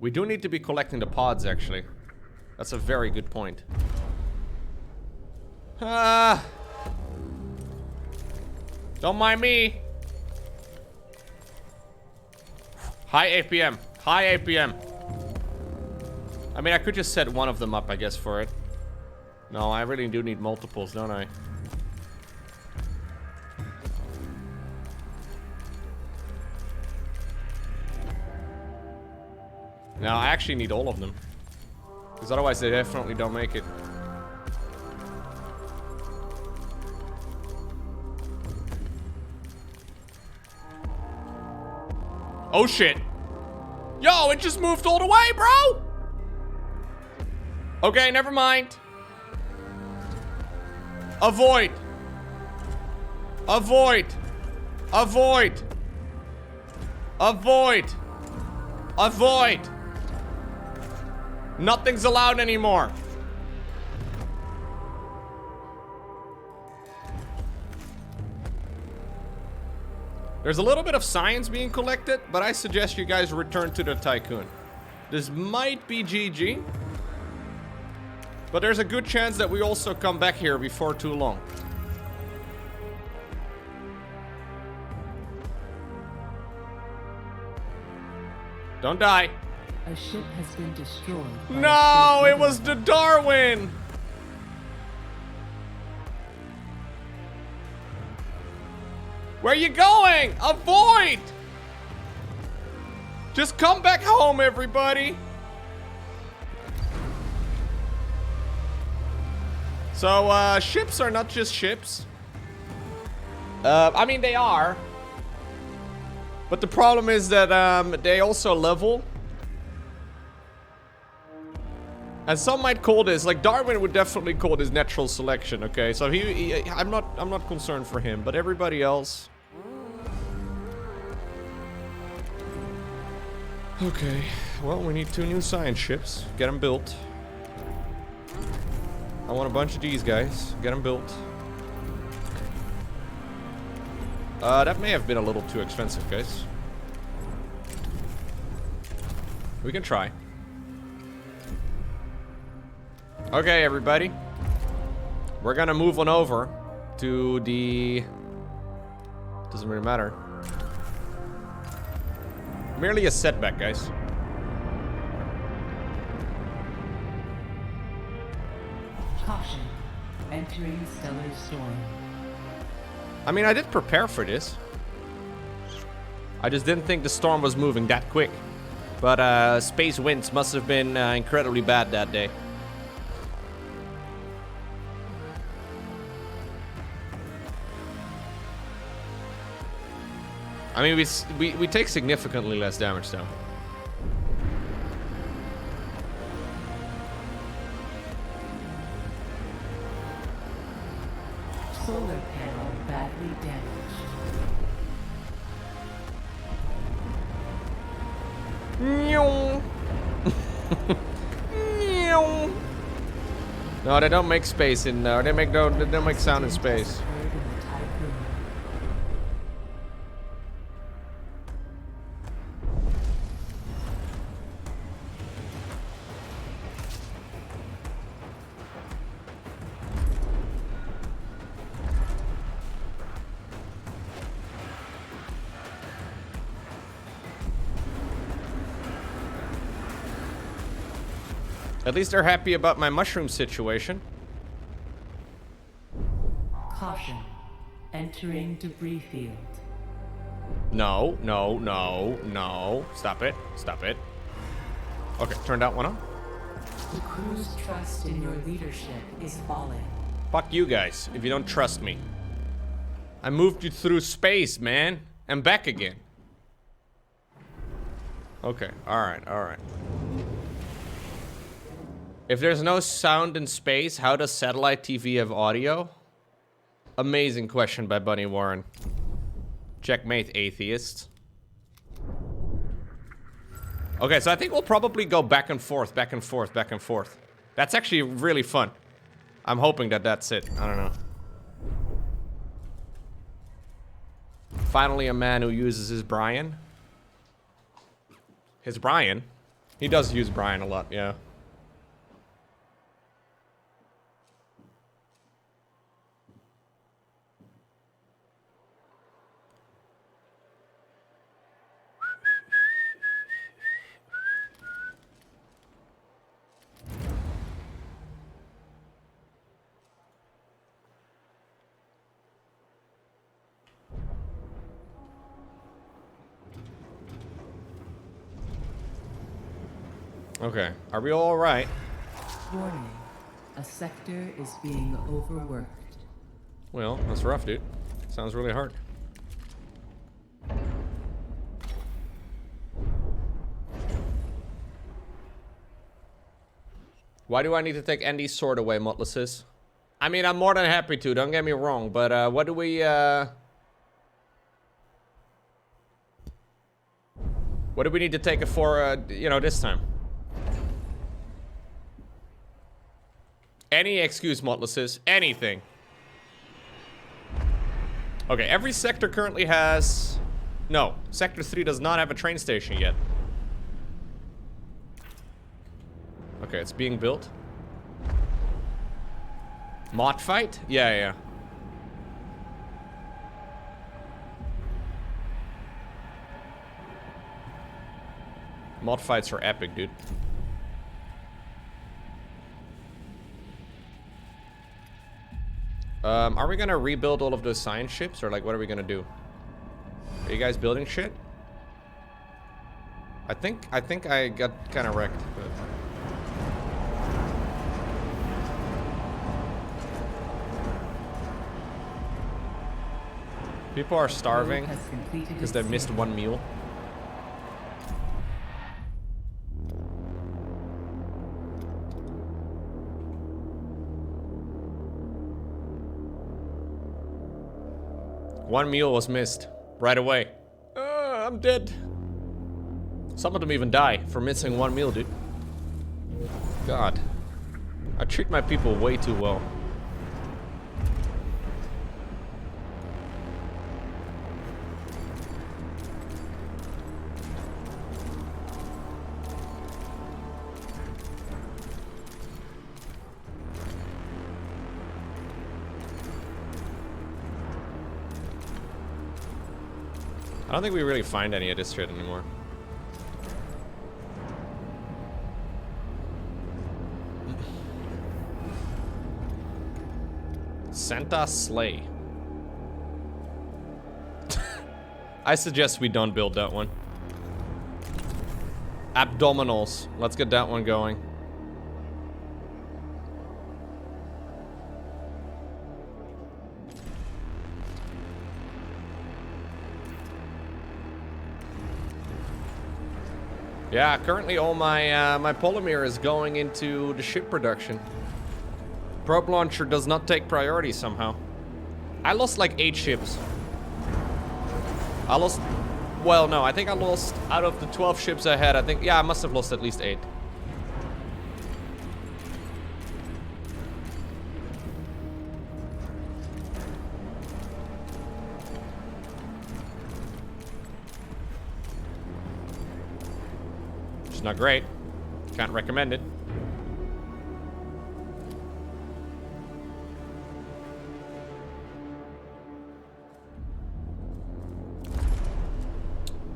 We do need to be collecting the pods, actually. That's a very good point. Don't mind me. High APM. High APM. I mean, I could just set one of them up, I guess, for it. No, I really do need multiples, don't I? No, I actually need all of them. Because otherwise they definitely don't make it. Oh shit. Yo, it just moved all the way, bro! Okay, never mind. Avoid. Avoid. Avoid. Avoid. Avoid. Nothing's allowed anymore. There's a little bit of science being collected, but I suggest you guys return to the Tiqqun. This might be GG, but there's a good chance that we also come back here before too long. Don't die. A ship has been destroyed. No, it was the Darwin. Where are you going? Avoid! Just come back home, everybody. So, ships are not just ships. I mean, they are. But the problem is that they also level. And some might call this, like Darwin would definitely call this natural selection, okay? So I'm not concerned for him, but everybody else. Okay, well, we need 2 new science ships. Get them built. I want a bunch of these guys. Get them built. That may have been a little too expensive, guys. We can try. Okay, everybody. We're gonna move on over to the... Doesn't really matter. Merely a setback, guys. Caution. Entering stellar storm. I mean, I did prepare for this. I just didn't think the storm was moving that quick. But space winds must have been incredibly bad that day. I mean, we take significantly less damage though. Solar panel badly damaged. No, they don't make space in they don't make sound in space. At least they're happy about my mushroom situation. Caution. Entering debris field. No, no, no, no. Stop it. Stop it. Okay, turn that one on. The crew's trust in your leadership is falling. Fuck you guys, if you don't trust me. I moved you through space, man. And back again. Okay, alright, alright. If there's no sound in space, how does satellite TV have audio? Amazing question by Bunny Warren. Checkmate, atheist. Okay, so I think we'll probably go back and forth, back and forth, back and forth. That's actually really fun. I'm hoping that that's it. I don't know. Finally a man who uses his Brian. His Brian? He does use Brian a lot, yeah. Okay, are we all right? Warning. A sector is being overworked. Well, that's rough, dude. Sounds really hard. Why do I need to take Andy's sword away, Mutlases? I mean, I'm more than happy to, don't get me wrong, but what do we, what do we need to take it for, you know, this time? Any excuse, Mutlases. Anything. Okay, every sector currently has... No, Sector 3 does not have a train station yet. Okay, it's being built. Mod fight? Yeah, yeah. Mod fights are epic, dude. Are we gonna rebuild all of those science ships, or like, what are we gonna do? Are you guys building shit? I think I got kind of wrecked, but... People are starving because they missed one meal. One meal was missed right away. I'm dead. Some of them even die for missing one meal, dude. God. I treat my people way too well. I don't think we really find any of this shit anymore. Santa Sleigh. I suggest we don't build that one. Abdominals. Let's get that one going. Yeah, currently all my my polymer is going into the ship production. Probe launcher does not take priority somehow. I lost like 8 ships. I lost... Well, no, I think I lost out of the 12 ships I had. I think... Yeah, I must have lost at least 8. Which is not great. Can't recommend it.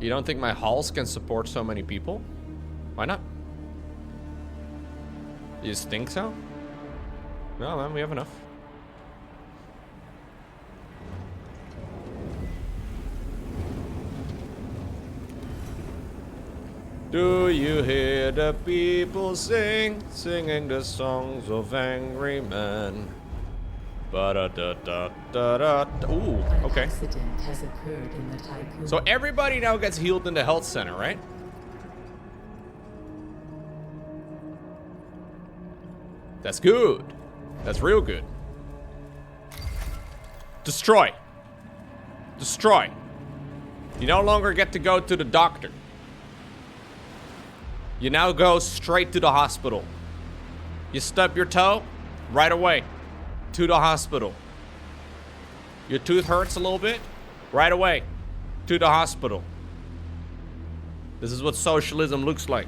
You don't think my halls can support so many people? Why not? You just think so? No, man, we have enough. Do you hear the people sing, singing the songs of angry men? Ba-da-da-da-da-da. Ooh, okay. An accident has occurred in the Tiqqun. So everybody now gets healed in the health center, right? That's good. That's real good. Destroy. Destroy. You no longer get to go to the doctor. You now go straight to the hospital. You stub your toe, right away. To the hospital. Your tooth hurts a little bit, right away. To the hospital. This is what socialism looks like.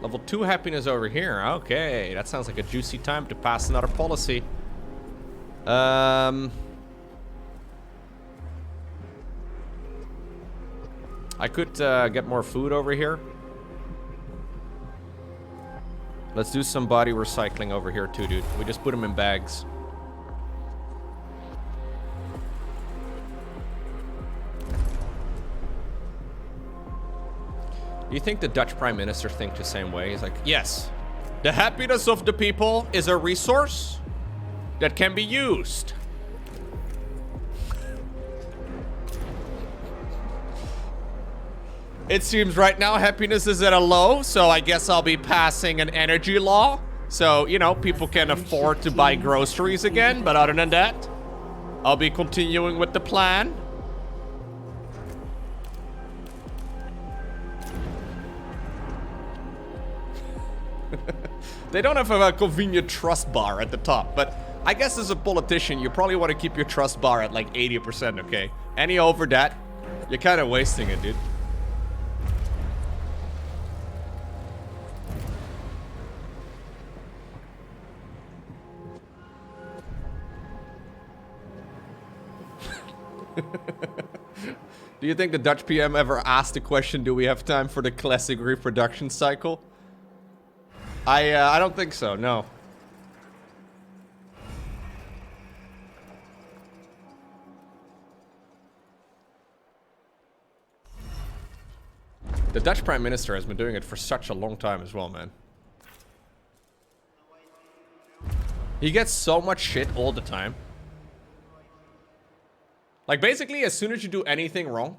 Level 2 happiness over here. Okay, that sounds like a juicy time to pass another policy. I could get more food over here. Let's do some body recycling over here too, dude. We just put them in bags. Do you think the Dutch Prime Minister thinks the same way? He's like, yes, the happiness of the people is a resource that can be used. It seems right now happiness is at a low, so I guess I'll be passing an energy law. So, you know, people can afford to buy groceries again, but other than that, I'll be continuing with the plan. They don't have a convenient trust bar at the top, but I guess as a politician, you probably want to keep your trust bar at like 80%, okay? Any over that, you're kind of wasting it, dude. Do you think the Dutch PM ever asked the question, do we have time for the classic reproduction cycle? I don't think so, no. The Dutch Prime Minister has been doing it for such a long time as well, man. He gets so much shit all the time. Like, basically, as soon as you do anything wrong,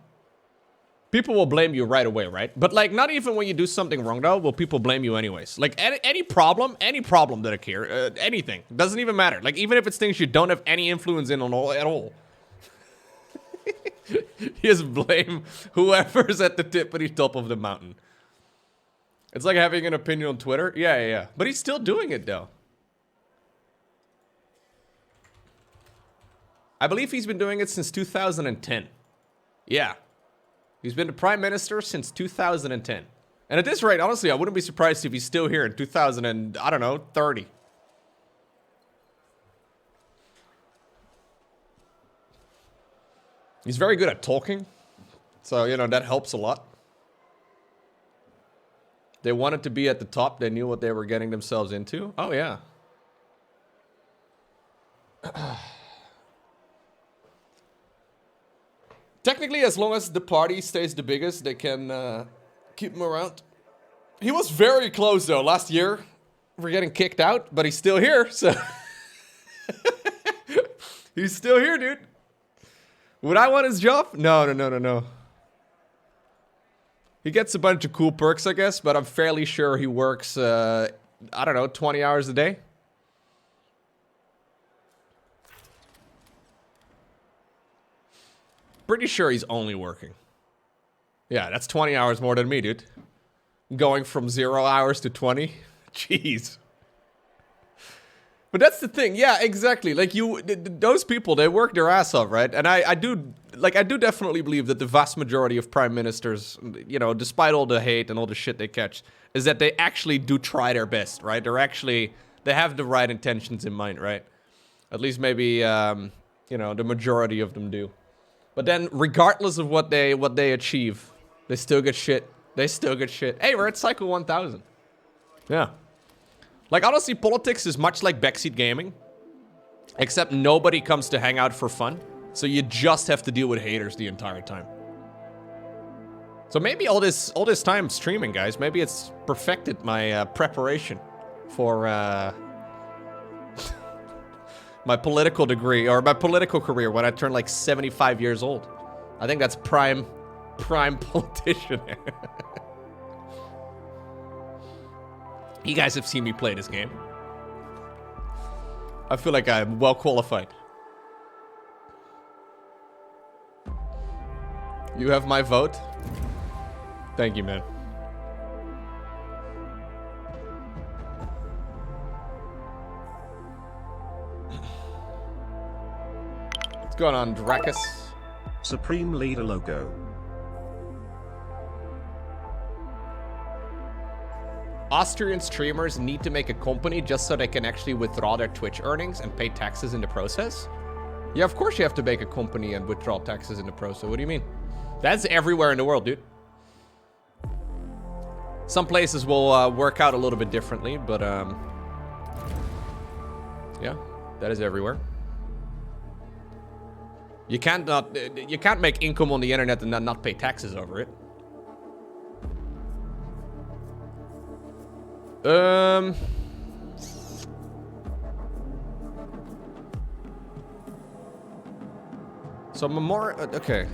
people will blame you right away, right? But, like, not even when you do something wrong, though, will people blame you anyways. Like, any problem that occurs, anything, doesn't even matter. Like, even if it's things you don't have any influence in at all. He just blame whoever's at the tippity top of the mountain. It's like having an opinion on Twitter. Yeah. But he's still doing it, though. I believe he's been doing it since 2010. Yeah. He's been the Prime Minister since 2010. And at this rate, honestly, I wouldn't be surprised if he's still here in 30. He's very good at talking. So, you know, that helps a lot. They wanted to be at the top. They knew what they were getting themselves into. Oh, yeah. Technically, as long as the party stays the biggest, they can keep him around. He was very close, though, last year. We're getting kicked out, but he's still here, so... He's still here, dude. Would I want his job? No. He gets a bunch of cool perks, I guess, but I'm fairly sure he works, I don't know, 20 hours a day. Pretty sure he's only working. Yeah, that's 20 hours more than me, dude. Going from 0 hours to 20. Jeez. But that's the thing. Yeah, exactly. Like, those people, they work their ass off, right? And I do definitely believe that the vast majority of prime ministers, you know, despite all the hate and all the shit they catch, is that they actually do try their best, right? They have the right intentions in mind, right? At least maybe, you know, the majority of them do. But then, regardless of what they achieve, they still get shit. Hey, we're at Cycle 1000. Yeah. Like, honestly, politics is much like backseat gaming. Except nobody comes to hang out for fun. So you just have to deal with haters the entire time. So maybe all this time streaming, guys, maybe it's perfected my preparation for my political degree, or my political career when I turn like 75 years old. I think that's prime politician. You guys have seen me play this game. I feel like I'm well qualified. You have my vote. Thank you, man. What's going on, Drakus? Supreme Leader Lowko. Austrian streamers need to make a company just so they can actually withdraw their Twitch earnings and pay taxes in the process? Yeah, of course you have to make a company and withdraw taxes in the process. What do you mean? That's everywhere in the world, dude. Some places will work out a little bit differently, but yeah, that is everywhere. You can't make income on the internet and then not pay taxes over it. So okay.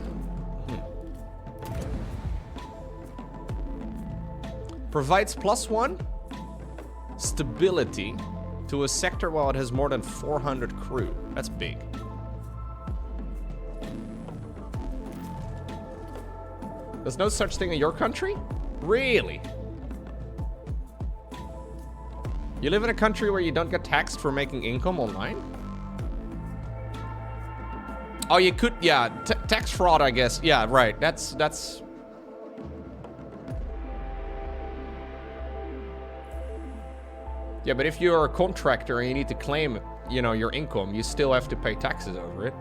Provides +1 stability to a sector while it has more than 400 crew. That's big. There's no such thing in your country? Really? You live in a country where you don't get taxed for making income online? Oh, you could, yeah, tax fraud, I guess. Yeah, right, that's... Yeah, but if you're a contractor and you need to claim, you know, your income, you still have to pay taxes over it.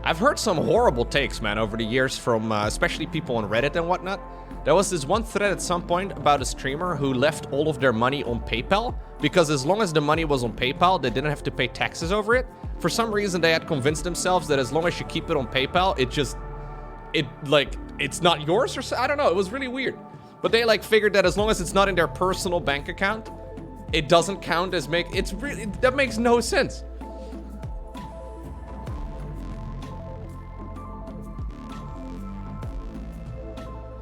I've heard some horrible takes, man, over the years from especially people on Reddit and whatnot. There was this one thread at some point about a streamer who left all of their money on PayPal because as long as the money was on PayPal, they didn't have to pay taxes over it. For some reason, they had convinced themselves that as long as you keep it on PayPal, it's not yours or so. I don't know. It was really weird. But they like figured that as long as it's not in their personal bank account, it doesn't count as that makes no sense.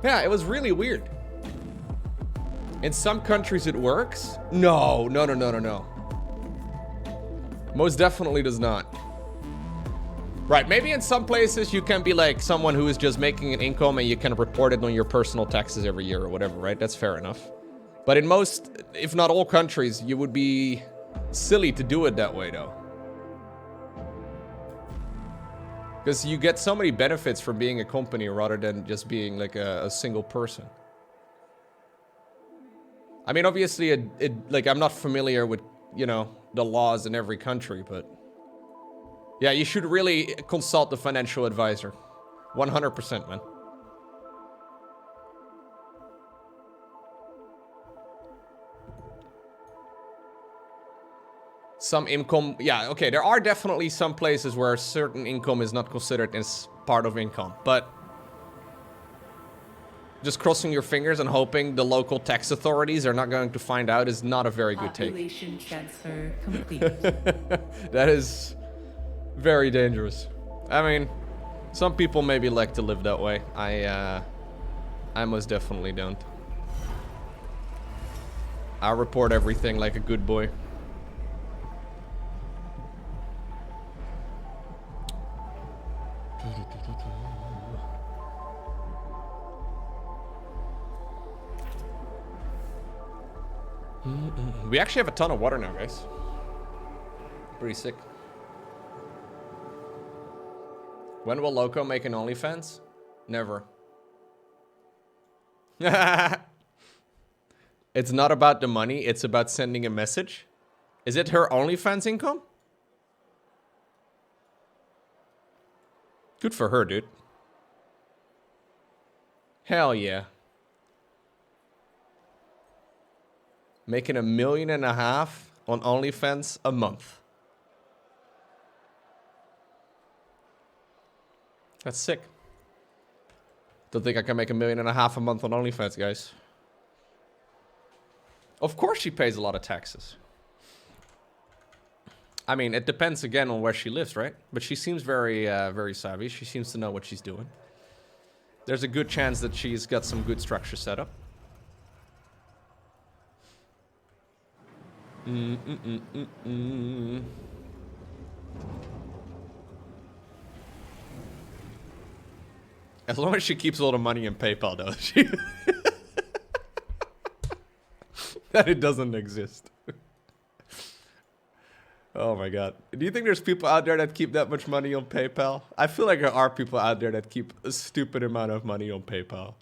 Yeah, it was really weird. In some countries it works. No. Most definitely does not. Right, maybe in some places you can be like someone who is just making an income and you can report it on your personal taxes every year or whatever, right? That's fair enough. But in most, if not all countries, you would be silly to do it that way though. Because you get so many benefits from being a company rather than just being like a single person. I mean, obviously, I'm not familiar with, you know, the laws in every country, but yeah, you should really consult the financial advisor. 100%, man. Some income, yeah, okay, there are definitely some places where certain income is not considered as part of income, but just crossing your fingers and hoping the local tax authorities are not going to find out is not a very good take. Population transfer complete. That is very dangerous. I mean, some people maybe like to live that way. I most definitely don't. I report everything like a good boy. We actually have a ton of water now, guys. Pretty sick. When will Lowko make an OnlyFans? Never. It's not about the money, it's about sending a message. Is it her OnlyFans income? Good for her, dude. Hell yeah. Making $1.5 million on OnlyFans a month. That's sick. Don't think I can make $1.5 million a month on OnlyFans, guys. Of course she pays a lot of taxes. I mean, it depends again on where she lives, right? But she seems very, very savvy. She seems to know what she's doing. There's a good chance that she's got some good structure set up. As long as she keeps all the money in PayPal, though. That it doesn't exist. Oh my god. Do you think there's people out there that keep that much money on PayPal? I feel like there are people out there that keep a stupid amount of money on PayPal.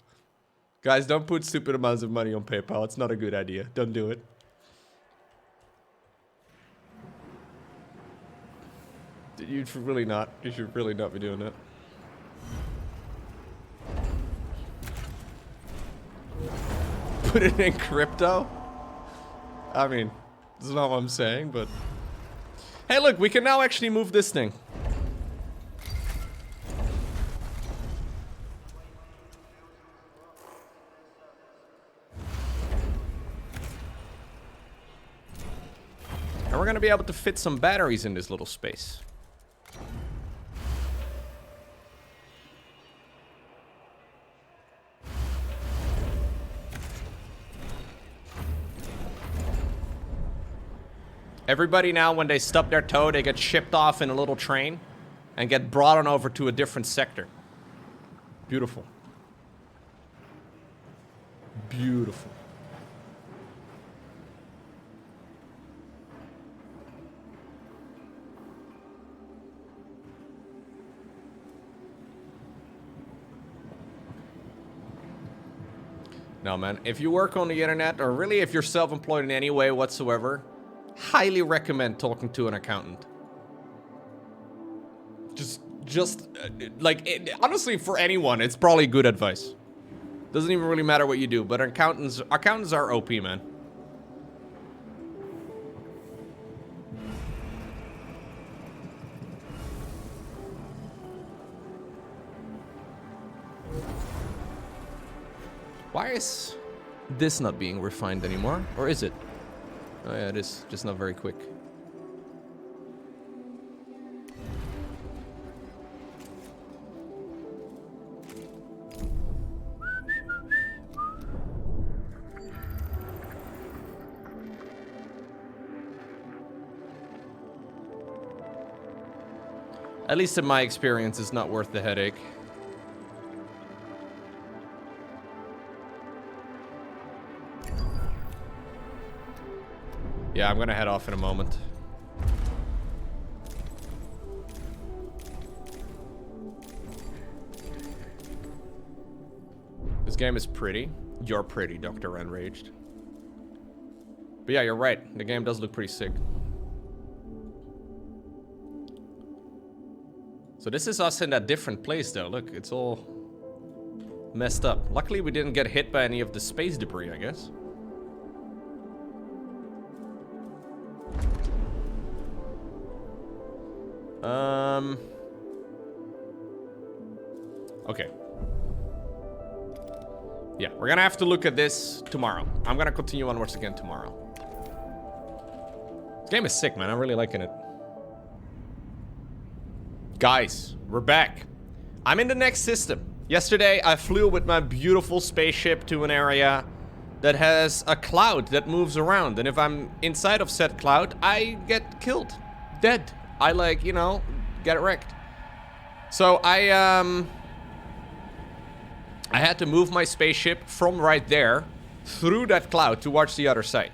Guys, don't put stupid amounts of money on PayPal. It's not a good idea. Don't do it. You should really not. You should really not be doing that. Put it in crypto? I mean, that's not what I'm saying, but... Hey, look, we can now actually move this thing. And we're gonna be able to fit some batteries in this little space. Everybody now, when they stub their toe, they get shipped off in a little train and get brought on over to a different sector. Beautiful. Beautiful. No, man, if you work on the internet, or really if you're self-employed in any way whatsoever, highly recommend talking to an accountant. Honestly, for anyone, it's probably good advice. Doesn't even really matter what you do, but accountants are OP, man. Why is this not being refined anymore? Or is it? Oh yeah, it is. Just not very quick. At least in my experience, it's not worth the headache. Yeah, I'm gonna head off in a moment. This game is pretty. You're pretty, Dr. Enraged. But yeah, you're right. The game does look pretty sick. So this is us in a different place, though. Look, it's all messed up. Luckily, we didn't get hit by any of the space debris, I guess. Okay. Yeah, we're gonna have to look at this tomorrow. I'm gonna continue onwards again tomorrow. This game is sick, man. I'm really liking it. Guys, we're back. I'm in the next system. Yesterday, I flew with my beautiful spaceship to an area that has a cloud that moves around. And if I'm inside of said cloud, I get killed. Dead. I, like, you know, get wrecked. So I had to move my spaceship from right there through that cloud towards the other side.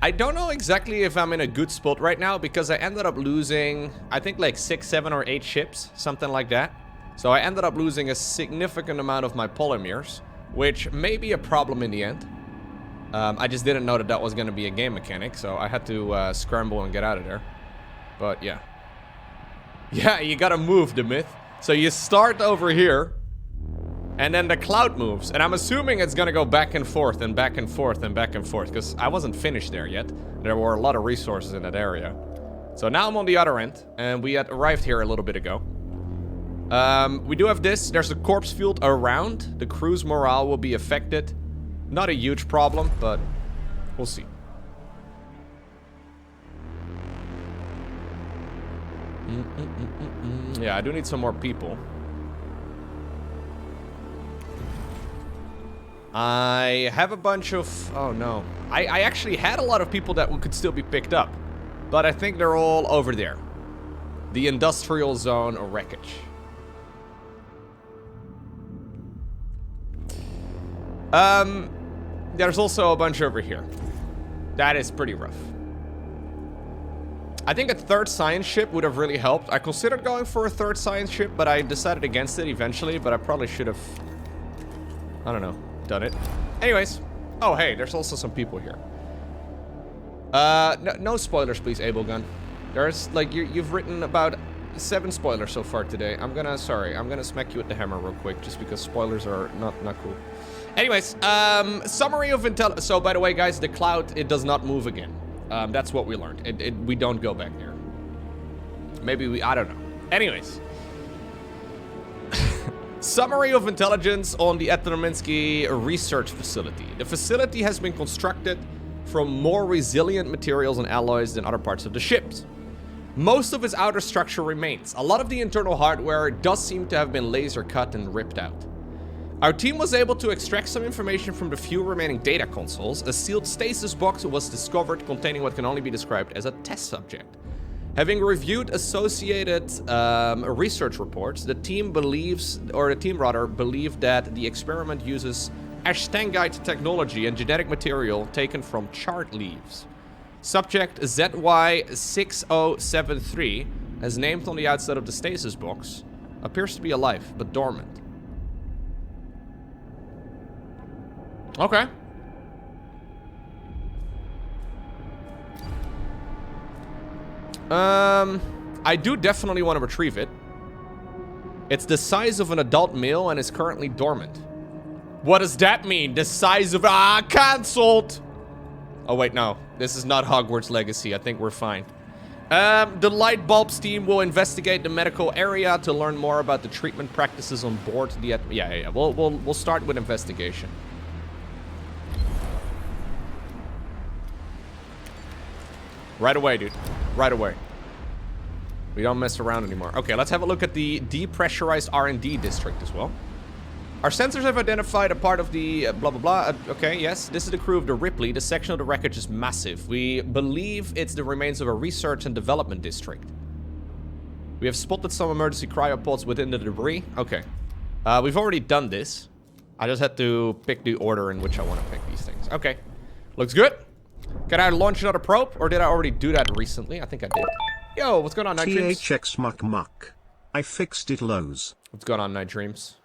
I don't know exactly if I'm in a good spot right now because I ended up losing, I think, like 6, 7, or 8 ships, something like that. So I ended up losing a significant amount of my polymers, which may be a problem in the end. I just didn't know that that was going to be a game mechanic, so I had to scramble and get out of there. But yeah. Yeah, you gotta move, the myth. So you start over here, and then the cloud moves. And I'm assuming it's gonna go back and forth and back and forth and back and forth, because I wasn't finished there yet. There were a lot of resources in that area. So now I'm on the other end, and we had arrived here a little bit ago. We do have this. There's a corpse field around. The crew's morale will be affected. Not a huge problem, but we'll see. Yeah, I do need some more people. I have a bunch of... Oh, no. I actually had a lot of people that could still be picked up. But I think they're all over there. The industrial zone wreckage. There's also a bunch over here. That is pretty rough. I think a third science ship would have really helped. I considered going for a third science ship, but I decided against it eventually. But I probably should have, I don't know, done it. Anyways. Oh, hey, there's also some people here. No spoilers, please, Abelgun. There's, like, you've written about 7 spoilers so far today. I'm gonna smack you with the hammer real quick, just because spoilers are not cool. Anyways, summary of intel. So, by the way, guys, the cloud, it does not move again. That's what we learned. We don't go back there. Maybe I don't know. Anyways. Summary of intelligence on the Etterminsky research facility. The facility has been constructed from more resilient materials and alloys than other parts of the ships. Most of its outer structure remains. A lot of the internal hardware does seem to have been laser cut and ripped out. Our team was able to extract some information from the few remaining data consoles. A sealed stasis box was discovered containing what can only be described as a test subject. Having reviewed associated research reports, the team believed that the experiment uses Ashtangite technology and genetic material taken from chart leaves. Subject ZY6073, as named on the outside of the stasis box, appears to be alive, but dormant. Okay. I do definitely want to retrieve it. It's the size of an adult male and is currently dormant. What does that mean? The size of... Ah, cancelled! Oh, wait, no. This is not Hogwarts Legacy. I think we're fine. The light bulbs team will investigate the medical area to learn more about the treatment practices on board the... Yeah. We'll start with investigation. Right away, dude. Right away. We don't mess around anymore. Okay, let's have a look at the depressurized R&D district as well. Our sensors have identified a part of the blah, blah, blah. Okay, yes. This is the crew of the Ripley. The section of the wreckage is massive. We believe it's the remains of a research and development district. We have spotted some emergency cryopods within the debris. Okay. We've already done this. I just had to pick the order in which I want to pick these things. Okay. Looks good. Can I launch another probe? Or did I already do that recently? I think I did. Yo, what's going on, Night Dreams? THX muck muck. I fixed it, Lows. What's going on, Night Dreams?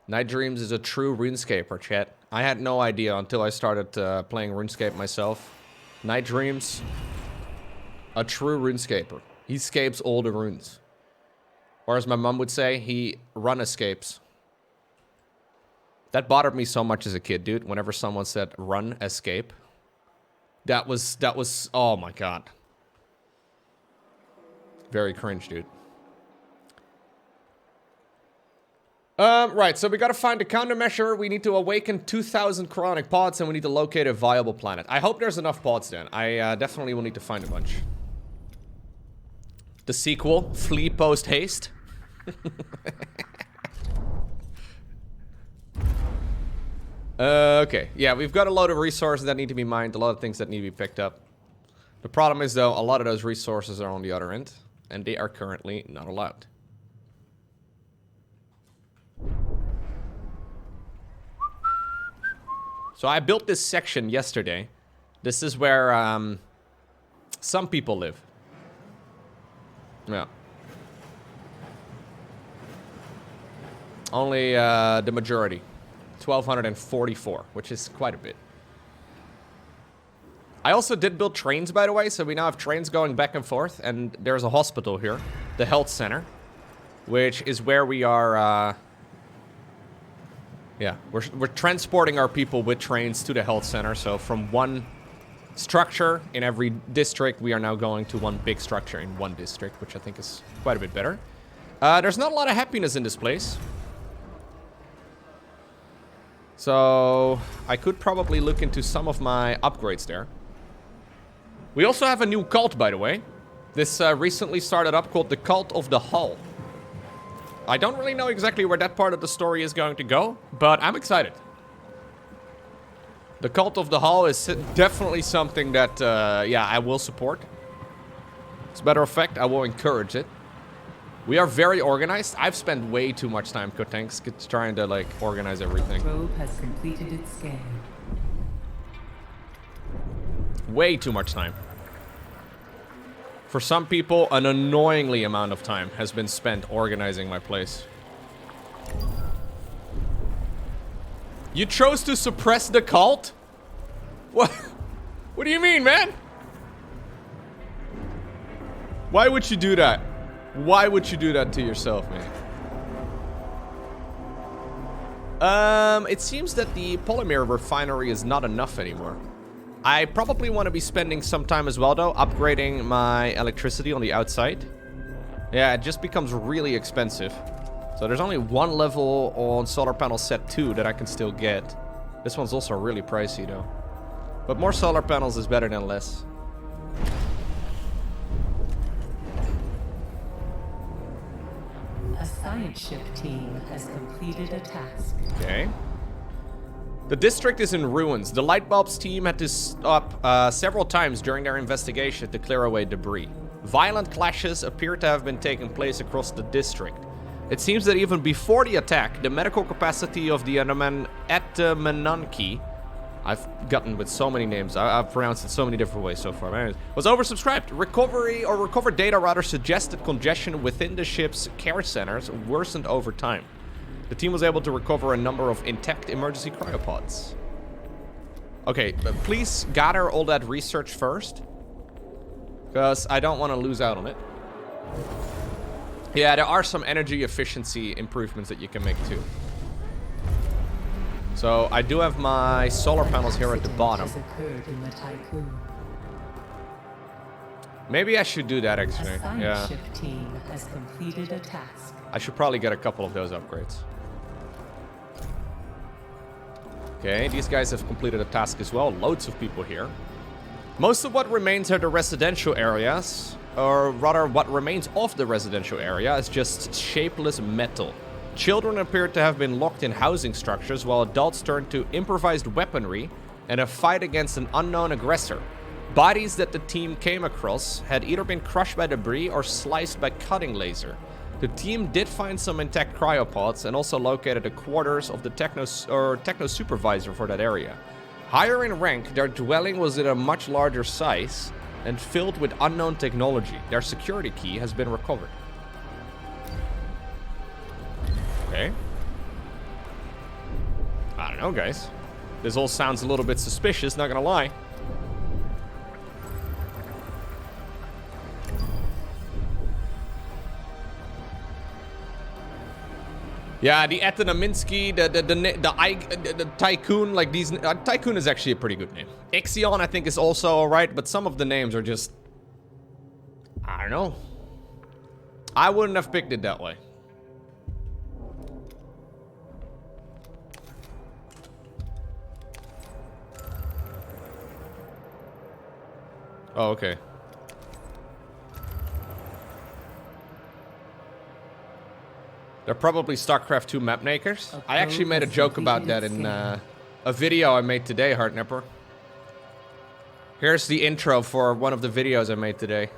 Night Dreams is a true RuneScaper, chat. I had no idea until I started playing RuneScape myself. Night Dreams, a true RuneScaper. He scapes all the runes. Or as my mom would say, he run-escapes. That bothered me so much as a kid, dude. Whenever someone said run, escape. That was, oh my god. Very cringe, dude. Right, so we gotta find a countermeasure. We need to awaken 2,000 chronic pods, and we need to locate a viable planet. I hope there's enough pods then. I definitely will need to find a bunch. The sequel, Flee Post Haste. Okay, yeah, we've got a load of resources that need to be mined, a lot of things that need to be picked up. The problem is, though, a lot of those resources are on the other end, and they are currently not allowed. So I built this section yesterday. This is where some people live. Yeah. Only the majority. 1,244, which is quite a bit. I also did build trains, by the way, so we now have trains going back and forth, and there's a hospital here, the health center, which is where we are, yeah, we're transporting our people with trains to the health center, so from one structure in every district, we are now going to one big structure in one district, which I think is quite a bit better. There's not a lot of happiness in this place. So I could probably look into some of my upgrades there. We also have a new cult, by the way. This recently started up called the Cult of the Hull. I don't really know exactly where that part of the story is going to go, but I'm excited. The Cult of the Hull is definitely something that, yeah, I will support. As a matter of fact, I will encourage it. We are very organized. I've spent way too much time, Kotanks, trying to, like, organize everything. Probe has completed its scan. Way too much time. For some people, an annoyingly amount of time has been spent organizing my place. You chose to suppress the cult? What? What do you mean, man? Why would you do that? Why would you do that to yourself, man? It seems that the polymer refinery is not enough anymore. I probably want to be spending some time as well, though, upgrading my electricity on the outside. Yeah, it just becomes really expensive. So there's only one level on solar panel set 2 that I can still get. This one's also really pricey, though. But more solar panels is better than less. A science ship team has completed a task. Okay. The district is in ruins. The light bulbs team had to stop several times during their investigation to clear away debris. Violent clashes appear to have been taking place across the district. It seems that even before the attack, the medical capacity of the Atamananki, I've gotten with so many names, I've pronounced it so many different ways so far, anyways, was oversubscribed. Recovered data rather suggested congestion within the ship's care centers worsened over time. The team was able to recover a number of intact emergency cryopods. Okay, but please gather all that research first, because I don't want to lose out on it. Yeah, there are some energy efficiency improvements that you can make too. So I do have my solar panels here at the bottom. Maybe I should do that actually. Yeah. Ship team has completed a task. I should probably get a couple of those upgrades. Okay, these guys have completed a task as well. Loads of people here. Most of what remains are the residential areas, or rather what remains of the residential area is just shapeless metal. Children appear to have been locked in housing structures while adults turned to improvised weaponry and a fight against an unknown aggressor. Bodies that the team came across had either been crushed by debris or sliced by cutting laser. The team did find some intact cryopods and also located the quarters of the techno supervisor for that area. Higher in rank, their dwelling was at a much larger size and filled with unknown technology. Their security key has been recovered. Okay. I don't know, guys. This all sounds a little bit suspicious, not gonna lie. Yeah, the Etanaminski, the Tiqqun, like these... Tiqqun is actually a pretty good name. Ixion, I think, is also alright, but some of the names are just... I don't know. I wouldn't have picked it that way. Oh, okay. They're probably StarCraft 2 map makers. I actually made a joke about that in a video I made today, Heartnipper. Here's the intro for one of the videos I made today.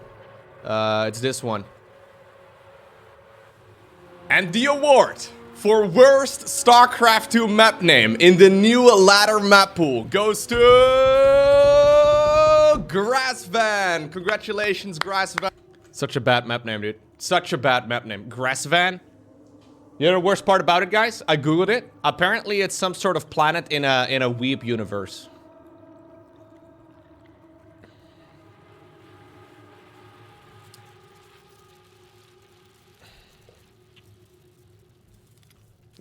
It's this one. And the award for worst StarCraft 2 map name in the new ladder map pool goes to Grassvan. Congratulations, Grassvan. Such a bad map name, dude. Such a bad map name. Grassvan. You know the worst part about it, guys? I googled it. Apparently, it's some sort of planet in a Weeb universe.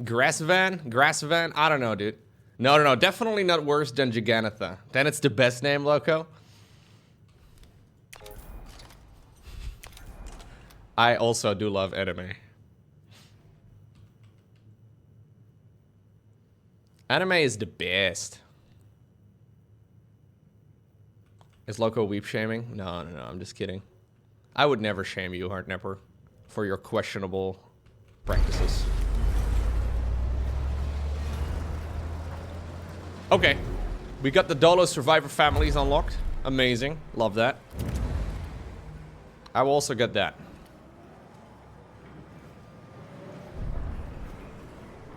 Grassvan? I don't know, dude. No. Definitely not worse than Giganatha. Then it's the best name, Lowko. I also do love anime. Anime is the best. Is Lowko weep shaming? No, I'm just kidding. I would never shame you, Heartnipper, for your questionable practices. Okay. We got the DOLOS survivor families unlocked. Amazing. Love that. I will also get that.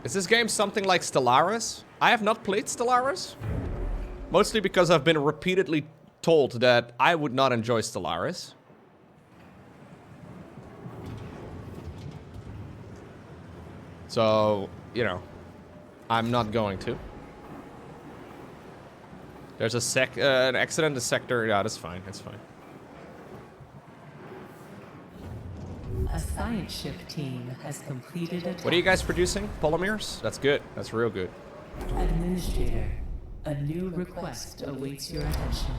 Is this game something like Stellaris? I have not played Stellaris. Mostly because I've been repeatedly told that I would not enjoy Stellaris. So, you know, I'm not going to. There's an accident in the sector. Yeah, that's fine. That's fine. A science ship team has completed a task. What are you guys producing? Polymers? That's good. That's real good. Administrator, a new request awaits your attention.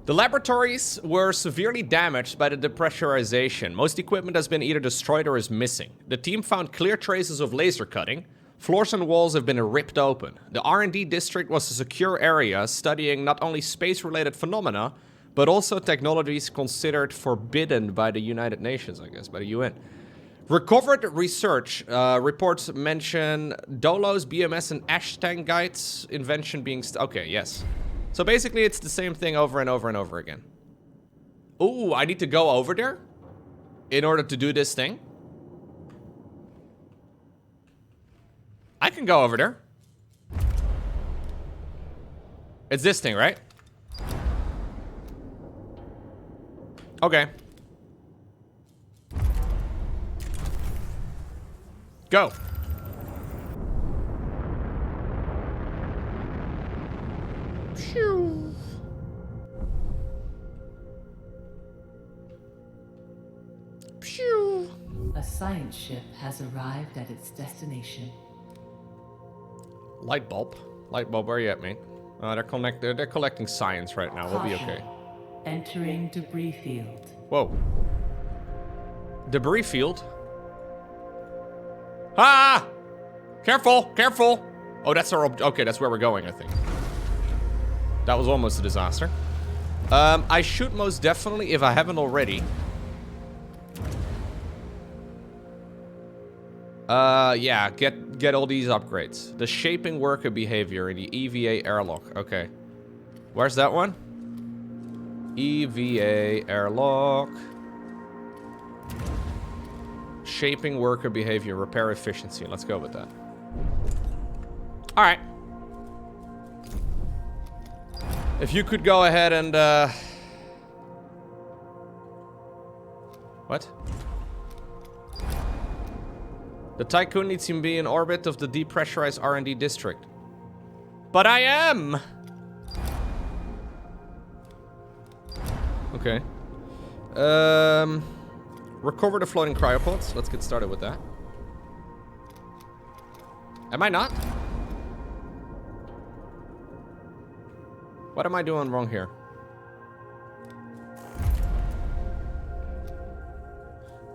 The laboratories were severely damaged by the depressurization. Most equipment has been either destroyed or is missing. The team found clear traces of laser cutting. Floors and walls have been ripped open. The R&D district was a secure area studying not only space-related phenomena, but also technologies considered forbidden by the United Nations, I guess, by the UN. Recovered research reports mention DOLOS, BMS, and Ashtang guides invention being... okay, yes. So basically, it's the same thing over and over and over again. Ooh, I need to go over there in order to do this thing. I can go over there. It's this thing, right? Okay. Go. Phew. Phew. A science ship has arrived at its destination. Light bulb. Light bulb, where are you at, mate? They're collecting science right now. We'll be okay. Entering debris field. Whoa. Debris field? Ah! Careful! Careful! Oh, that's our... okay, that's where we're going, I think. That was almost a disaster. I should most definitely, if I haven't already... yeah, get all these upgrades. The shaping worker behavior in the EVA airlock. Okay. Where's that one? EVA airlock. Shaping worker behavior, repair efficiency. Let's go with that. Alright. If you could go ahead and, what? The Tiqqun needs to be in orbit of the depressurized R&D district. But I am! Okay. Recover the floating cryopods. Let's get started with that. Am I not? What am I doing wrong here?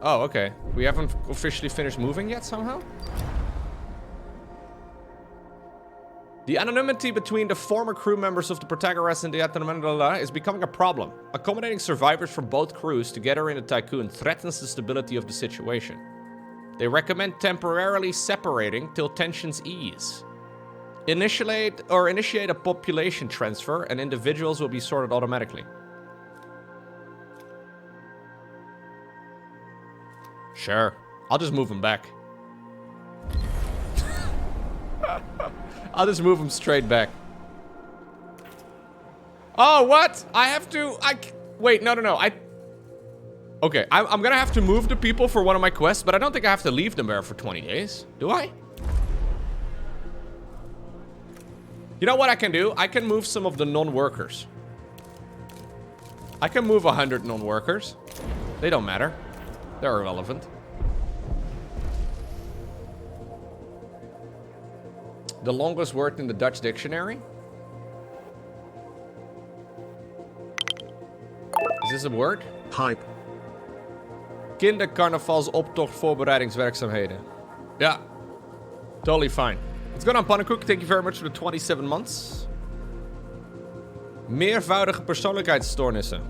Oh, okay. We haven't officially finished moving yet somehow? The anonymity between the former crew members of the Protagoras and the Atanamandala is becoming a problem. Accommodating survivors from both crews together in the Tiqqun threatens the stability of the situation. They recommend temporarily separating till tensions ease. Initiate a population transfer and individuals will be sorted automatically. Sure. I'll just move them back. I'll just move them straight back. Oh, what? I have to... wait, no. Okay, I'm gonna have to move the people for one of my quests, but I don't think I have to leave them there for 20 days. Do I? You know what I can do? I can move some of the non-workers. I can move 100 non-workers. They don't matter. They're irrelevant. The longest word in the Dutch dictionary? Is this a word? Hype. Kindercarnavalsoptocht voorbereidingswerkzaamheden. Yeah. Totally fine. Let's go on Pannenkoek. Thank you very much for the 27 months. Meervoudige persoonlijkheidsstoornissen.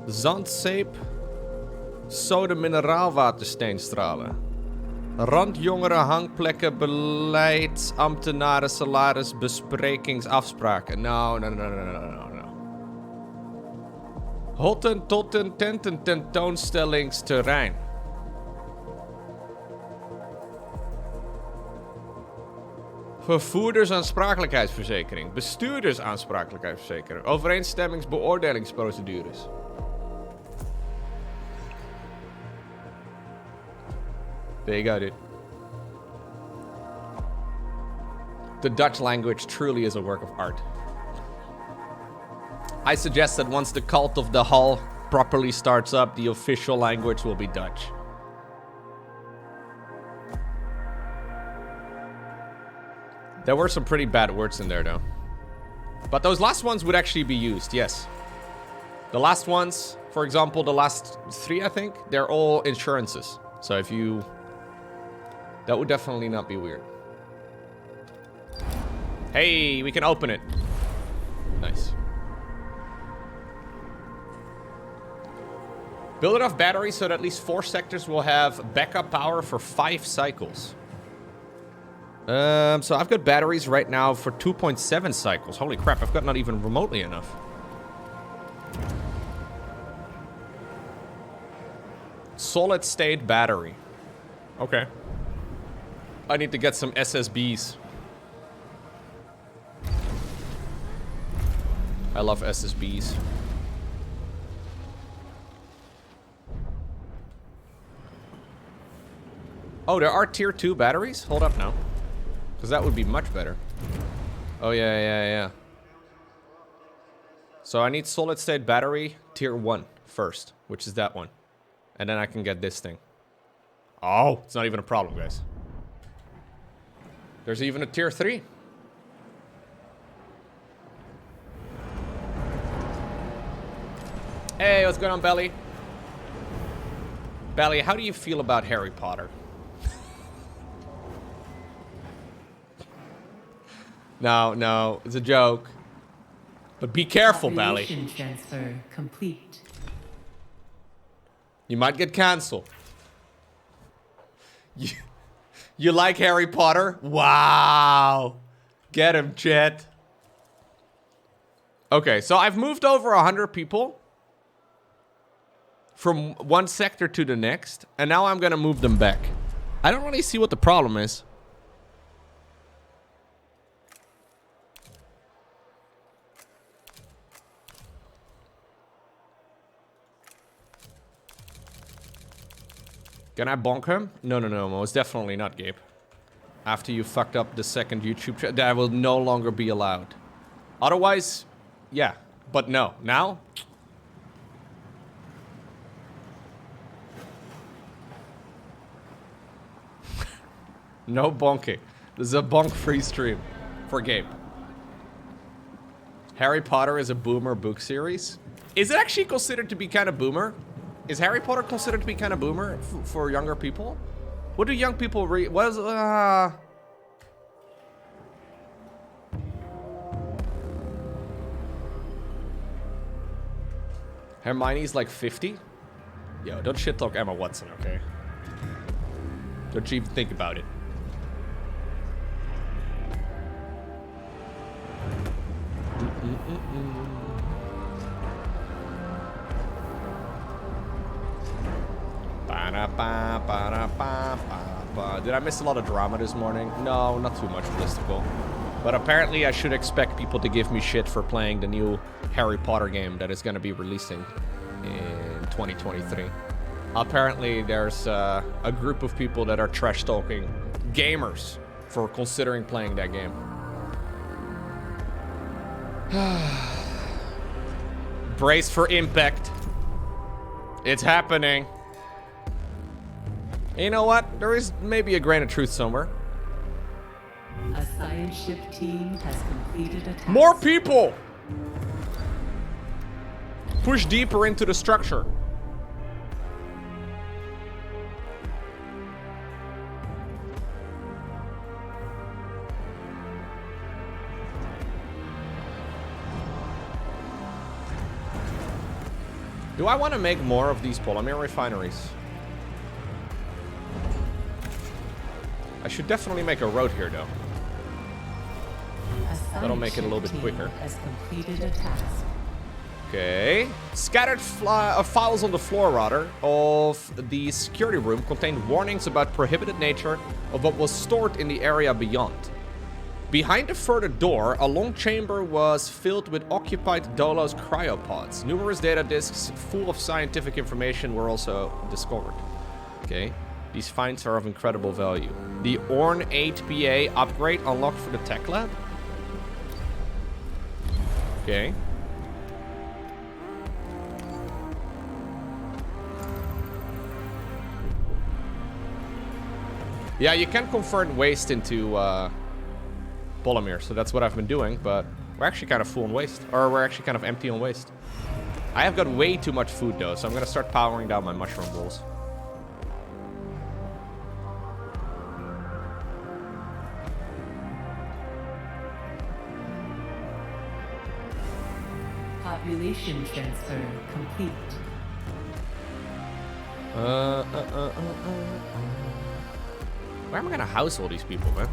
Zandzeep. Sode mineraalwatersteenstralen. Randjongeren, hangplekken, beleid, ambtenaren, salaris, besprekingsafspraken. No. Hotten, totten, tenten, tentoonstellingsterrein. Vervoerdersaansprakelijkheidsverzekering. Bestuurdersaansprakelijkheidsverzekering. Overeenstemmingsbeoordelingsprocedures. There you go, dude. The Dutch language truly is a work of art. I suggest that once the cult of the Hull properly starts up, the official language will be Dutch. There were some pretty bad words in there, though. But those last ones would actually be used, yes. The last ones, for example, the last 3, I think, they're all insurances. So if you... That would definitely not be weird. Hey, we can open it. Nice. Build enough batteries so that at least 4 sectors will have backup power for 5 cycles. So I've got batteries right now for 2.7 cycles. Holy crap, I've got not even remotely enough. Solid state battery. Okay. I need to get some SSBs. I love SSBs. Oh, there are tier 2 batteries? Hold up now. Because that would be much better. Oh, yeah. So I need solid state battery tier 1 first, which is that one. And then I can get this thing. Oh, it's not even a problem, guys. There's even a tier 3. Hey, what's going on, Belly? Belly, how do you feel about Harry Potter? No, it's a joke. But be careful, Belly. Transfer complete. You might get cancelled. You like Harry Potter? Wow. Get him, Chet. Okay, so I've moved over 100 people from one sector to the next, and now I'm gonna move them back. I don't really see what the problem is. Can I bonk him? No, most definitely not, Gabe. After you fucked up the second YouTube channel, that will no longer be allowed. Otherwise, yeah, but no. Now? No bonking. This is a bonk-free stream for Gabe. Harry Potter is a boomer book series. Is it actually considered to be kind of boomer? Is Harry Potter considered to be kind of boomer for younger people? What do young people read? Hermione's like 50? Yo, don't shit talk Emma Watson, okay? Don't you even think about it. Did I miss a lot of drama this morning? No, not too much mystical. But apparently I should expect people to give me shit for playing the new Harry Potter game that is going to be releasing in 2023. Apparently there's a group of people that are trash talking gamers for considering playing that game. Brace for impact. It's happening. You know what? There is maybe a grain of truth somewhere. A science ship team has completed a task. More people! Push deeper into the structure. Do I want to make more of these polymer refineries? I should definitely make a road here, though. That'll make it a little bit quicker. Has completed a task. Okay. Scattered files on the floor, rather, of the security room contained warnings about prohibited nature of what was stored in the area beyond. Behind the further door, a long chamber was filled with occupied DOLOS cryopods. Numerous data disks full of scientific information were also discovered. Okay. These finds are of incredible value. The Orn 8PA upgrade unlocked for the tech lab. Okay. Yeah, you can convert waste into polymer, so that's what I've been doing, but we're actually kind of full on waste. Or we're actually kind of empty on waste. I have got way too much food though, so I'm gonna start powering down my mushroom bowls. Population transfer complete. Where am I gonna house all these people, man?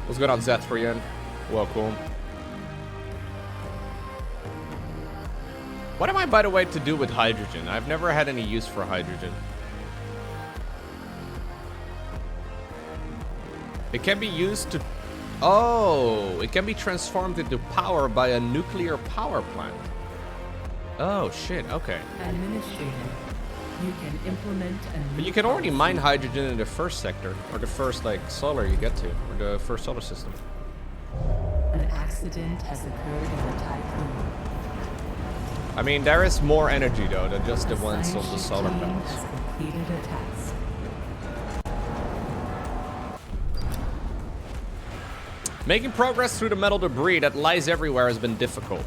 What's good on Zeth for you? Welcome. What am I, by the way, to do with hydrogen? I've never had any use for hydrogen. It can be used to... Oh, it can be transformed into power by a nuclear power plant. Oh, shit, okay. Administrator, you can implement a new But you can already policy. mine hydrogen in the first sector, or the first, like, solar you get to, or the first solar system. An accident has occurred in the Tiqqun. I mean, there is more energy, though, than just the ones on the Science solar team panels. has completed a task. Making progress through the metal debris that lies everywhere has been difficult.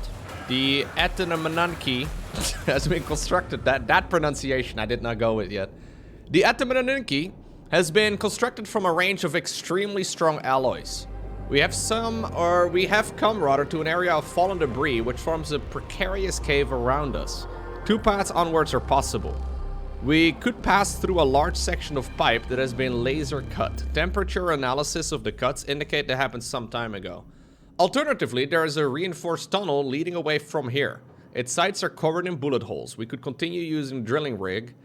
The Atamanunki has been constructed. That pronunciation I did not go with yet. The Atamanunki has been constructed from a range of extremely strong alloys. We have come rather to an area of fallen debris which forms a precarious cave around us. 2 paths onwards are possible. We could pass through a large section of pipe that has been laser cut. Temperature analysis of the cuts indicate that happened some time ago. Alternatively, there is a reinforced tunnel leading away from here. Its sides are covered in bullet holes. We could continue using drilling rig,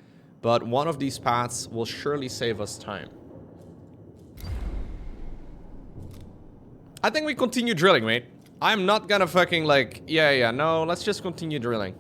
but one of these paths will surely save us time. I think we continue drilling, mate. I'm not gonna fucking like, no, let's just continue drilling.